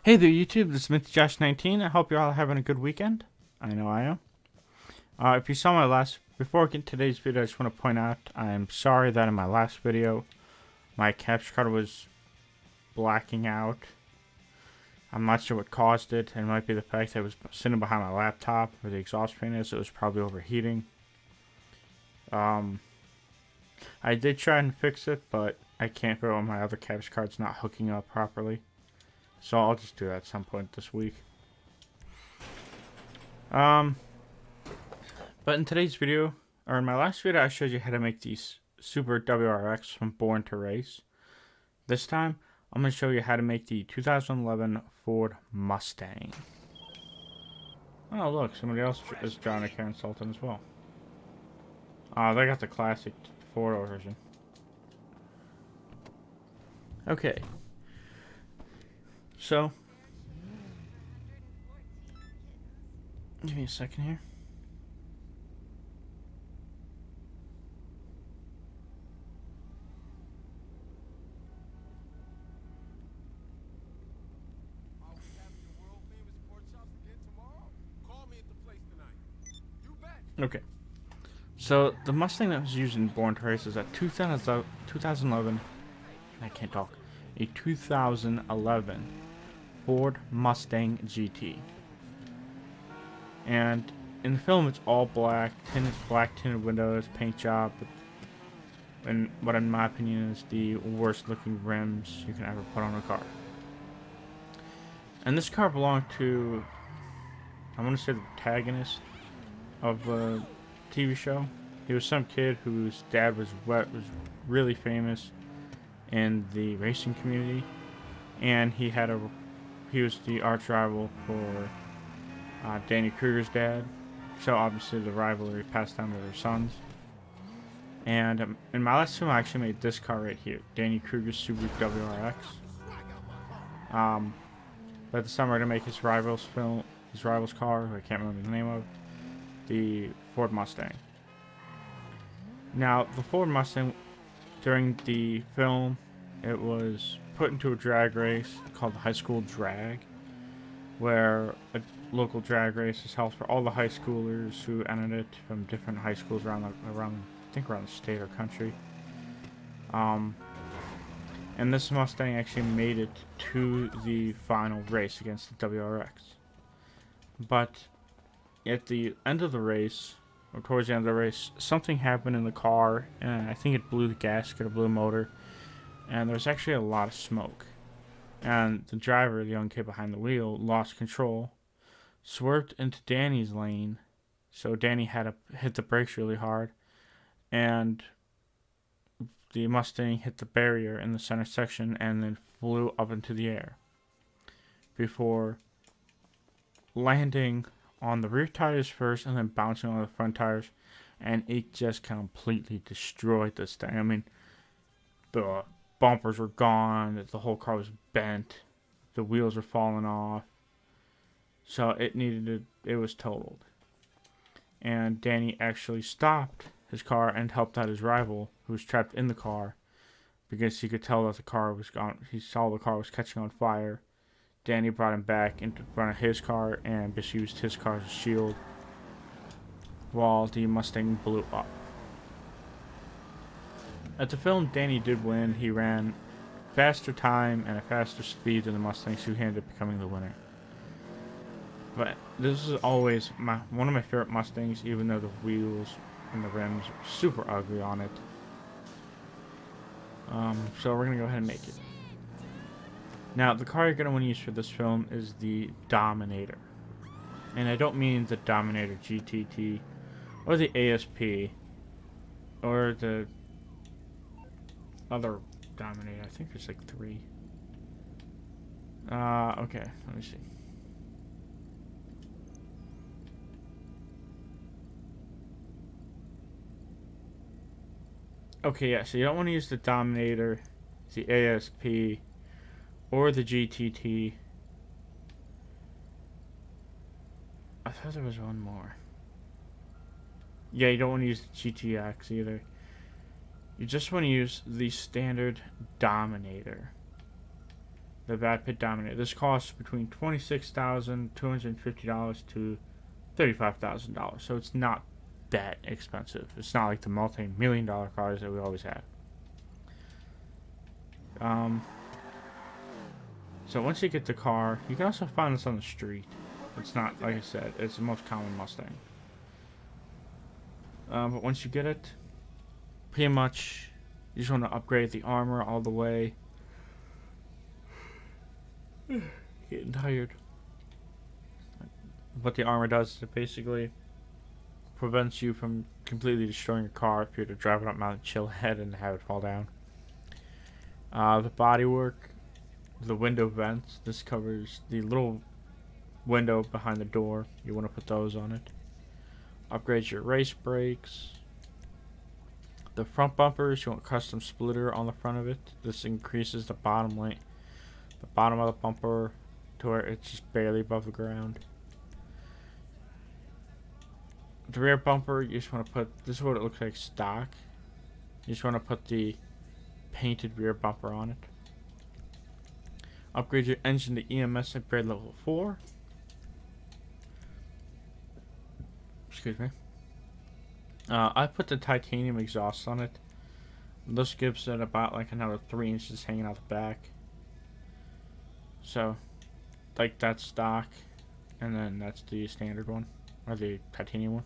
Hey there, YouTube. This is MintyJosh19. I hope you're all having a good weekend. I know I am. If you saw my last, before I get today's video, I just want to point out I'm sorry that in my last video, my capture card was blacking out. I'm not sure what caused it. It might be the fact that I was sitting behind my laptop where the exhaust fan is. So it was probably overheating. I did try and fix it, but I can't figure out my other capture card's not hooking up properly. So I'll just do that at some point this week. But in today's video, or in my last video, I showed you how to make these Super WRX from Born to Race. This time, I'm going to show you how to make the 2011 Ford Mustang. Oh look, somebody else is drawing a Karen Sultan as well. They got the classic Ford version. Okay. So, give me a second here. Okay. So, the Mustang that was used in Born to Race is a 2011, I can't talk, a 2011 Ford Mustang GT. And in the film, it's all black, black tinted windows, paint job, and what in my opinion is the worst looking rims you can ever put on a car. And this car belonged to, I want to say, the protagonist of a TV show. He was some kid whose dad was really famous in the racing community, and he was the arch rival for Danny Kruger's dad. So obviously the rivalry passed down to their sons. And in my last film, I actually made this car right here, Danny Kruger's Subaru WRX. But this time we're gonna make his rival's car, who I can't remember the name of, the Ford Mustang. Now, the Ford Mustang, during the film, it was put into a drag race called the High School Drag, where a local drag race is held for all the high schoolers who entered it from different high schools around the state or country. And this Mustang actually made it to the final race against the WRX. But at the end of the race, or towards the end of the race, something happened in the car, and I think it blew the gasket or blew the motor, and there was actually a lot of smoke. And the driver, the young kid behind the wheel, lost control, swerved into Danny's lane, so Danny had to hit the brakes really hard, and the Mustang hit the barrier in the center section and then flew up into the air before landing on the rear tires first and then bouncing on the front tires, and it just completely destroyed this thing. I mean, the bumpers were gone, the whole car was bent, the wheels were falling off, so it was totaled. And Danny actually stopped his car and helped out his rival, who was trapped in the car, because he could tell that the car was gone. He saw the car was catching on fire. Danny brought him back into front of his car and just used his car as a shield while the Mustang blew up. At the film, Danny did win. He ran faster time and a faster speed than the Mustang, so he ended up becoming the winner. But this is always one of my favorite Mustangs, even though the wheels and the rims are super ugly on it. So we're going to go ahead and make it. Now, the car you're going to want to use for this film is the Dominator. And I don't mean the Dominator GTT or the ASP or the other Dominator. I think there's like 3. Okay, let me see. Okay, yeah, so you don't want to use the Dominator, the ASP, or the GTT. I thought there was one more. Yeah, you don't want to use the GTX either. You just want to use the standard Dominator. the Bad Pit Dominator. This costs between $26,250 to $35,000. So it's not that expensive. It's not like the multi-million-dollar cars that we always have. So once you get the car, you can also find this on the street. It's not, like I said, it's the most common Mustang. But once you get it, pretty much you just want to upgrade the armor all the way. Getting tired. What the armor does is it basically prevents you from completely destroying your car if you're to drive it up Mount Chillhead and have it fall down. The bodywork, the window vents, this covers the little window behind the door. You want to put those on it. Upgrade your race brakes. The front bumpers, you want custom splitter on the front of it. This increases the bottom of the bumper to where it's just barely above the ground. The rear bumper, you just want to put, this is what it looks like stock. You just want to put the painted rear bumper on it. Upgrade your engine to EMS upgrade level 4. Excuse me. I put the titanium exhaust on it. This gives it about like another 3 inches hanging out the back. So, like that's stock, and then that's the standard one, or the titanium one.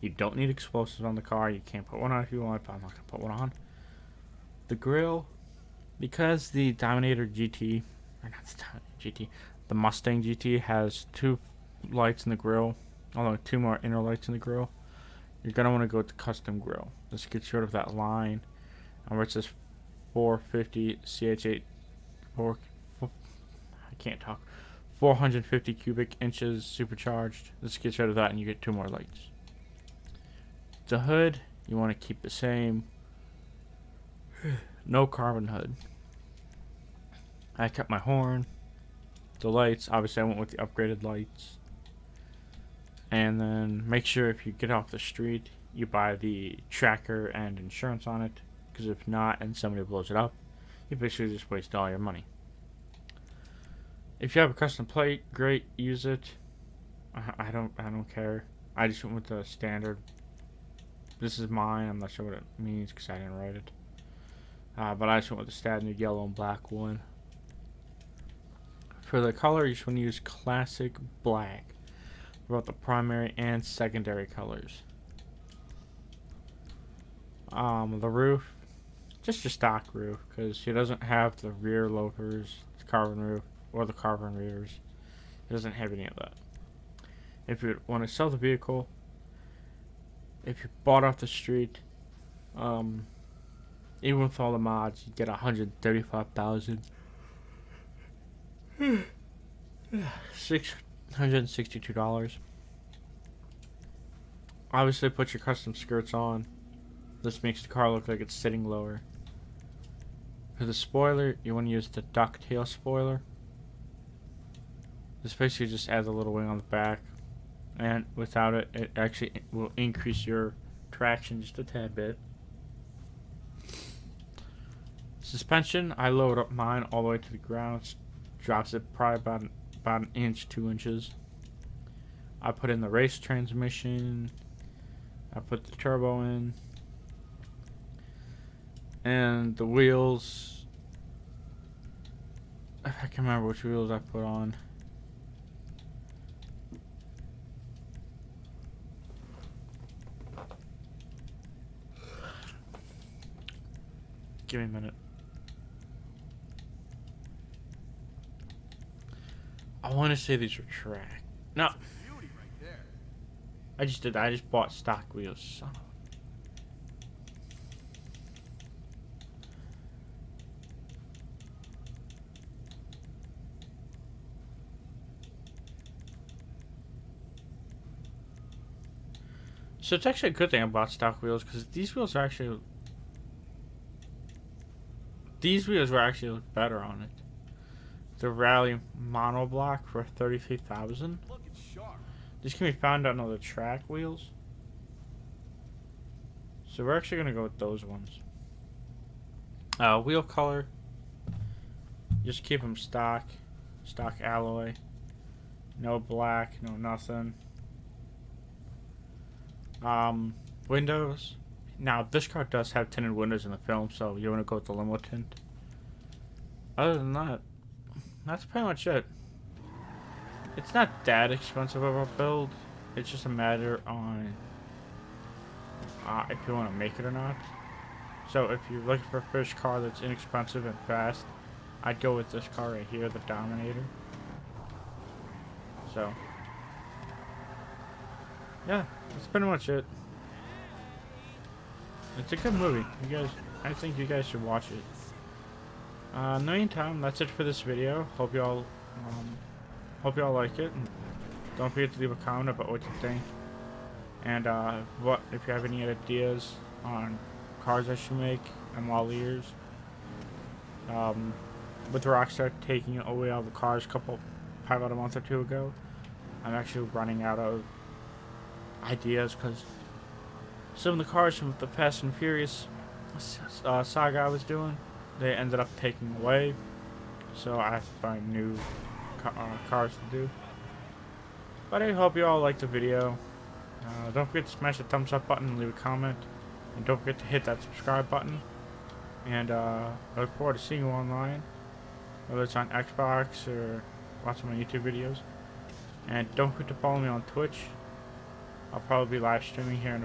You don't need explosives on the car. You can put one on if you want, but I'm not going to put one on. The grille, because the Dominator GT, or not the GT, the Mustang GT has 2 lights in the grille, although 2 more inner lights in the grille. You're going to want to go with the custom grille. This gets rid of that line where it says 450 CH8, I can't talk, 450 cubic inches supercharged. This gets rid of that and you get 2 more lights. The hood, you want to keep the same. No carbon hood. I kept my horn. The lights, obviously I went with the upgraded lights. And then make sure if you get off the street, you buy the tracker and insurance on it. Because if not, and somebody blows it up, you basically just waste all your money. If you have a custom plate, great, use it. I don't care. I just went with the standard. This is mine. I'm not sure what it means because I didn't write it. But I just went with the standard yellow and black one. For the color, you just want to use classic black for both the primary and secondary colors. The roof, just your stock roof, because he doesn't have the rear loafers, the carbon roof, or the carbon rears. It doesn't have any of that. If you want to sell the vehicle, if you bought off the street, even with all the mods, you get $135,662. Obviously, put your custom skirts on. This makes the car look like it's sitting lower. For the spoiler, you want to use the ducktail spoiler. This basically just adds a little wing on the back, and without it, it actually will increase your traction just a tad bit. Suspension, I lowered up mine all the way to the ground. Drops it probably about an inch, 2 inches. I put in the race transmission. I put the turbo in. And the wheels, I can't remember which wheels I put on. Give me a minute. I want to say these were track. No. I just did. I just bought stock wheels. Son of a... So it's actually a good thing about stock wheels because these wheels were actually better on it. The Rally monoblock for $33,000. These can be found on other track wheels. So we're actually gonna go with those ones. Wheel color. Just keep them stock alloy. No black, no nothing. Windows. Now, this car does have tinted windows in the film, so you want to go with the limo tint. Other than that, that's pretty much it. It's not that expensive of a build. It's just a matter on if you want to make it or not. So if you're looking for a first car that's inexpensive and fast, I'd go with this car right here, the Dominator. So, yeah, that's pretty much it. It's a good movie. I think you guys should watch it. In the meantime, that's it for this video. Hope y'all like it. And don't forget to leave a comment about what you think. And if you have any ideas on cars I should make, I'm all ears. With Rockstar taking away all the cars probably about a month or two ago, I'm actually running out of ideas because some of the cars from the Fast and Furious saga I was doing, they ended up taking away. So I have to find new cars to do. But I hope you all liked the video. Don't forget to smash the thumbs up button and leave a comment. And don't forget to hit that subscribe button. And I look forward to seeing you online, whether it's on Xbox or watching my YouTube videos. And don't forget to follow me on Twitch. I'll probably be live streaming here in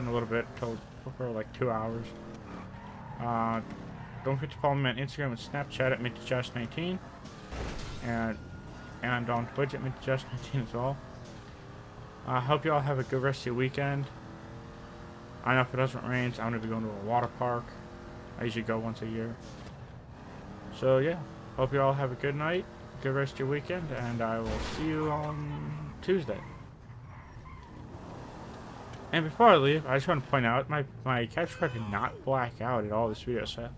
a little bit for like 2 hours. Don't forget to follow me on Instagram and Snapchat at MintyJosh19, and on Twitch at MintyJosh19 as well. I hope you all have a good rest of your weekend. I know if it doesn't rain, I'm gonna be going to a water park. I usually go once a year. So yeah, hope you all have a good night, good rest of your weekend, and I will see you on Tuesday. And before I leave, I just want to point out my capture card did not black out at all this video. So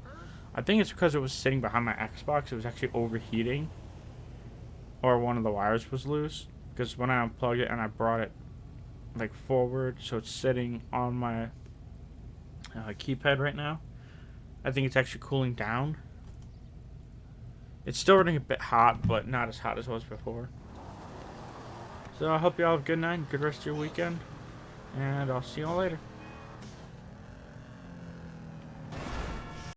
I think it's because it was sitting behind my Xbox. It was actually overheating, or one of the wires was loose. Because when I unplugged it and I brought it like forward, so it's sitting on my keypad right now. I think it's actually cooling down. It's still running a bit hot, but not as hot as it was before. So I hope you all have a good night and good rest of your weekend. And I'll see you all later.